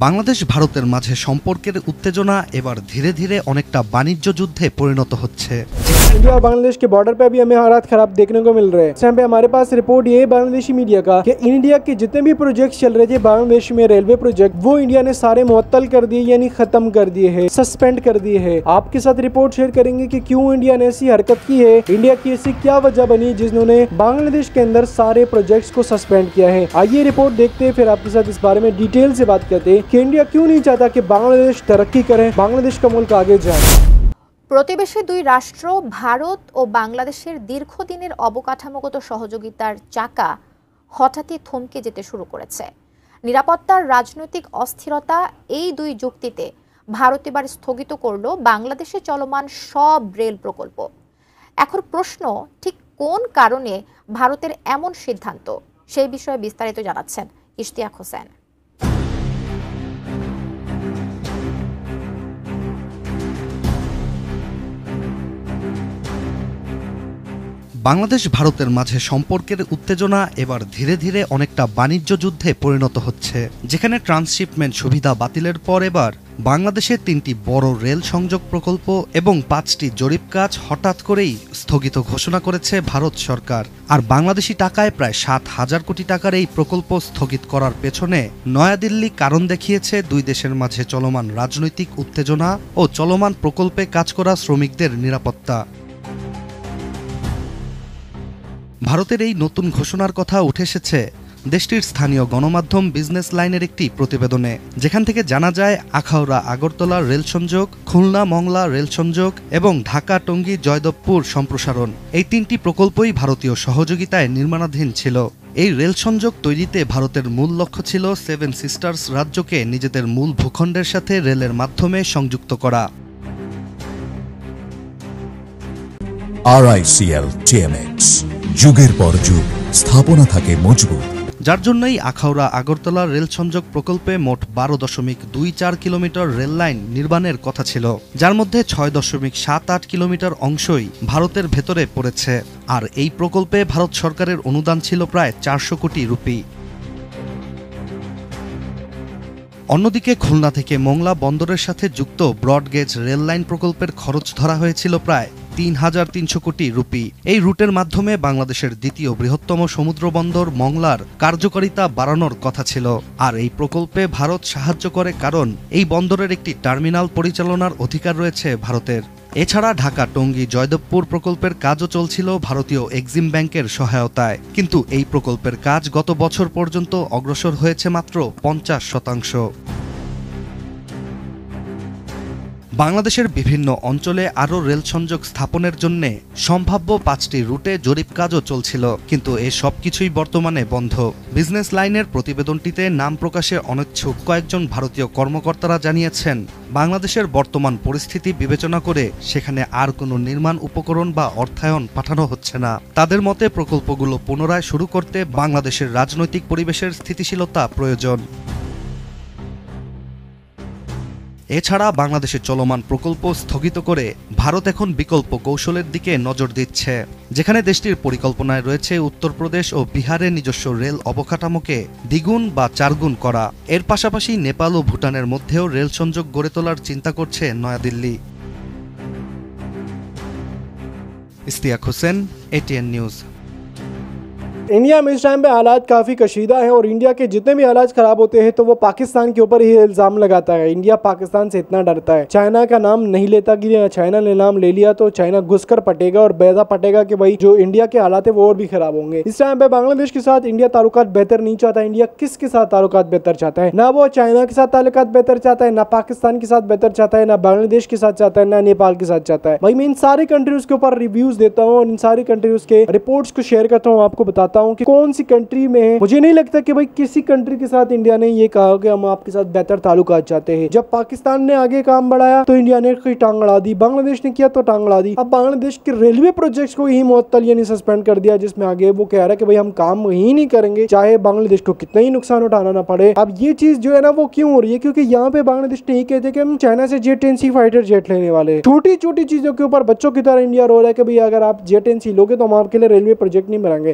বাংলাদেশ ভারতের মাঝে সম্পর্কের উত্তেজনা এবার ধীরে ধীরে অনেকটা বাণিজ্য যুদ্ধে পরিণত হচ্ছে। इंडिया और बांग्लादेश के बॉर्डर पे भी हमें हालात खराब देखने को मिल रहे हैं। इस टाइम पे हमारे पास रिपोर्ट ये है बांग्लादेशी मीडिया का कि इंडिया के जितने भी प्रोजेक्ट चल रहे थे बांग्लादेश में रेलवे प्रोजेक्ट, वो इंडिया ने सारे मुअत्तल कर दिए, यानी खत्म कर दिए हैं, सस्पेंड कर दिए हैं। आपके साथ रिपोर्ट शेयर करेंगे कि क्यों इंडिया ने ऐसी हरकत की है, इंडिया की ऐसी क्या वजह बनी जिन्होंने बांग्लादेश के अंदर सारे प्रोजेक्ट्स को सस्पेंड किया है। आइए रिपोर्ट देखते हैं, फिर आपके साथ इस बारे में डिटेल से बात करते हैं कि इंडिया क्यों नहीं चाहता कि बांग्लादेश तरक्की करे, बांग्लादेश का मुल्क आगे जाए। প্রতিবেশী দুই রাষ্ট্র ভারত ও বাংলাদেশের দীর্ঘদিনের অবকাঠামোগত সহযোগিতার চাকা হঠাৎই থমকে যেতে শুরু করেছে। নিরাপত্তার রাজনৈতিক অস্থিরতা এই দুই যুক্তিতে ভারত এবার স্থগিত করল বাংলাদেশে চলমান সব রেল প্রকল্প। এখন প্রশ্ন, ঠিক কোন কারণে ভারতের এমন সিদ্ধান্ত, সেই বিষয়ে বিস্তারিত জানাচ্ছেন ইশতিয়াক হোসেন। বাংলাদেশ ভারতের মাঝে সম্পর্কের উত্তেজনা এবার ধীরে ধীরে অনেকটা বাণিজ্য যুদ্ধে পরিণত হচ্ছে, যেখানে ট্রান্সশিপমেন্ট সুবিধা বাতিলের পর এবার বাংলাদেশের 3টি বড় রেল সংযোগ প্রকল্প এবং 5টি জরিপ কাজ হঠাৎ করেই স্থগিত ঘোষণা করেছে ভারত সরকার। আর বাংলাদেশি টাকায় প্রায় 7,000 কোটি টাকার এই প্রকল্প স্থগিত করার পেছনে নয়াদিল্লি কারণ দেখিয়েছে দুই দেশের মাঝে চলমান রাজনৈতিক উত্তেজনা ও চলমান প্রকল্পে কাজ করা শ্রমিকদের নিরাপত্তা। ভারতের এই নতুন ঘোষণার কথা উঠে এসেছে দেশটির স্থানীয় গণমাধ্যম বিজনেস লাইনের একটি প্রতিবেদনে, যেখান থেকে জানা যায় আখাউড়া আগরতলা রেল সংযোগ, খুলনা মংলা রেল সংযোগ এবং ঢাকা টঙ্গী জয়দেবপুর সম্প্রসারণ, এই 3টি প্রকল্পই ভারতীয় সহযোগিতায় নির্মাণাধীন ছিল। এই রেল সংযোগ তৈরিতে ভারতের মূল লক্ষ্য ছিল 7 সিস্টার্স রাজ্যকে নিজেদের মূল ভূখণ্ডের সাথে রেলের মাধ্যমে সংযুক্ত করা। RICL TMX যুগের পর যুগ স্থাপনা থাকে মজবুত, যার জন্যই আখাউড়া আগরতলা রেল সংযোগ প্রকল্পে মোট 12.24 কিলোমিটার রেল লাইন নির্মাণের কথা ছিল, যার মধ্যে 6.78 কিলোমিটার অংশই ভারতের ভেতরে পড়েছে। আর এই প্রকল্পে ভারত সরকারের অনুদান ছিল প্রায় 400 কোটি রুপি। অন্যদিকে খুলনা থেকে মোংলা বন্দরের সাথে যুক্ত ব্রডগেজ রেল লাইন প্রকল্পের খরচ ধরা হয়েছিল প্রায় 3,300 কোটি রুপি। এই রুটের মাধ্যমে বাংলাদেশের দ্বিতীয় বৃহত্তম সমুদ্র বন্দর মংলার কার্যকারিতা বাড়ানোর কথা ছিল। আর এই প্রকল্পে ভারত সাহায্য করে কারণ এই বন্দরের একটি টার্মিনাল পরিচালনার অধিকার রয়েছে ভারতের। এছাড়া ঢাকা টঙ্গী জয়দেবপুর প্রকল্পের কাজও চলছিল ভারতীয় এক্সিম ব্যাংকের সহায়তায়, কিন্তু এই প্রকল্পের কাজ গত বছর পর্যন্ত অগ্রসর হয়েছে মাত্র 50%। বাংলাদেশের বিভিন্ন অঞ্চলে আরও রেল সংযোগ স্থাপনের জন্য সম্ভাব্য 5টি রুটে জরিপ কাজও চলছিল, কিন্তু এ সব কিছুই বর্তমানে বন্ধ। বিজনেস লাইনের প্রতিবেদনটিতে নাম প্রকাশে অনিচ্ছুক কয়েকজন ভারতীয় কর্মকর্তারা জানিয়েছেন, বাংলাদেশের বর্তমান পরিস্থিতি বিবেচনা করে সেখানে আর কোনো নির্মাণ উপকরণ বা অর্থায়ন পাঠানো হচ্ছে না। তাদের মতে প্রকল্পগুলো পুনরায় শুরু করতে বাংলাদেশের রাজনৈতিক পরিবেশের স্থিতিশীলতা প্রয়োজন। এছাড়া বাংলাদেশে চলমান প্রকল্প স্থগিত করে ভারত এখন বিকল্প কৌশলের দিকে নজর দিচ্ছে, যেখানে দেশটির পরিকল্পনায় রয়েছে উত্তরপ্রদেশ ও বিহারের নিজস্ব রেল অবকাঠামোকে দ্বিগুণ বা 4 গুণ করা। এর পাশাপাশি নেপাল ও ভুটানের মধ্যেও রেল সংযোগ গড়ে তোলার চিন্তা করছে New Delhi. Ishtiaq Hossain, ATN news. India में इस टाइम पे हालात काफ़ी कशीदा हैं और इंडिया के जितने भी हालात ख़राब होते हैं तो वो पाकिस्तान के ऊपर ही इल्ज़ाम लगाता है। इंडिया पाकिस्तान से इतना डरता है, चाइना का नाम नहीं लेता कि चाइना ने नाम ले लिया तो चाइना घुसकर पटेगा और बेजा पटेगा कि भाई जो इंडिया के हालात है वो और भी ख़राब होंगे। इस टाइम पे बांग्लादेश के साथ इंडिया ताल्लुकात बेहतर नहीं चाहता। इंडिया किसके साथ ताल्लुकात बेहतर चाहता है? ना वो चाइना के साथ ताल्लुकात बेहतर चाहता है, ना पाकिस्तान के साथ बेहतर चाहता है, ना बांग्लादेश के साथ चाहता है, ना नेपाल के साथ चाहता है। भाई मैं इन सारी कंट्रीज़ के ऊपर रिव्यूज़ देता हूँ और इन सारी कंट्रीज़ के रिपोर्ट्स को शेयर करता हूँ, आपको बताता हूँ कि कौन सी कंट्री में है। मुझे नहीं लगता कि भाई किसी कंट्री के साथ इंडिया ने ये कहा कि हम आपके साथ बेहतर ताल्लुकात चाहते हैं। जब पाकिस्तान ने आगे काम बढ़ाया तो इंडिया ने कोई टांग अड़ा दी, बांग्लादेश ने किया तो टांग अड़ा दी। अब बांग्लादेश के रेलवे प्रोजेक्ट्स को ही मुअत्तल यानी सस्पेंड कर दिया, जिसमें आगे वो कह रहा है कि भाई हम काम ही नहीं करेंगे चाहे बांग्लादेश को कितना ही नुकसान उठाना ना पड़े। अब ये चीज जो है ना वो क्यों हो रही है? क्योंकि यहाँ पे बांग्लादेश ने ये कहते कि हम चाइना से J-10C फाइटर जेट लेने वाले हैं। छोटी छोटी चीजों के ऊपर बच्चों की तरह इंडिया रो रहा है कि भाई अगर आप J-10C लोगे तो हम आपके लिए रेलवे प्रोजेक्ट नहीं बनाएंगे।